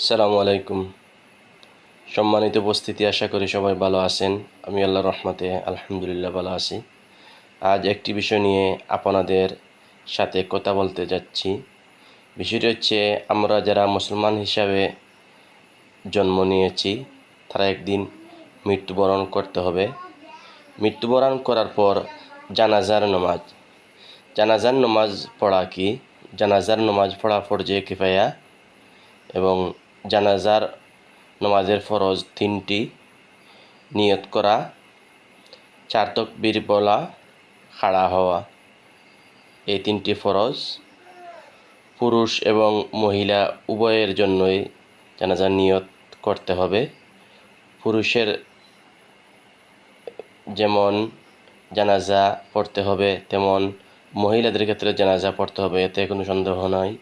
আসসালামু আলাইকুম। সম্মানিত উপস্থিতি, আশা করি সবাই ভালো আছেন। আমি আল্লাহর রহমতে আলহামদুলিল্লাহ ভালো আছি। আজ একটি বিষয় নিয়ে আপনাদের সাথে কথা বলতে যাচ্ছি। বিষয়টি হচ্ছে, আমরা যারা মুসলমান হিসাবে জন্ম নিয়েছি তারা একদিন মৃত্যুবরণ করতে হবে। মৃত্যুবরণ করার পর জানাজার নামাজ পড়া কি? জানাজার নামাজ পড়া ফরজে কিফায়া এবং জানাজার নামাজের ফরজ 3টি: নিয়ত করা, 4 তাকবীর বলা, খাড়া হওয়া। এই 3টি ফরজ পুরুষ এবং মহিলা উভয়ের জন্যই জানাজার নিয়ত করতে হবে। পুরুষের যেমন জানাজা পড়তে হবে, তেমন মহিলাদের ক্ষেত্রে জানাজা পড়তে হবে, এতে কোনো সন্দেহ নয়।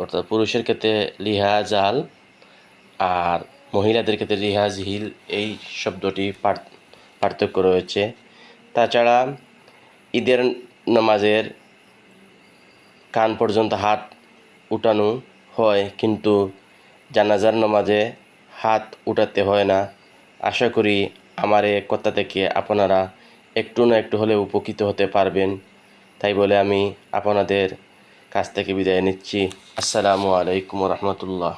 অর্থাৎ পুরুষের ক্ষেত্রে লিহাজ আল, আর মহিলাদের ক্ষেত্রে রিহাজ হিল, এই শব্দটি পার্থক্য রয়েছে। তাছাড়া ঈদের নামাজের কান পর্যন্ত হাত উঠানো হয়, কিন্তু জানাজার নামাজে হাত উঠাতে হয় না। আশা করি আমার এই কথা থেকে আপনারা একটু না একটু হলে উপকৃত হতে পারবেন। তাই বলে আমি আপনাদের কাছ থেকে বিদায় নিচ্ছি। আসসালামু আলাইকুম রহমতুল্লাহ।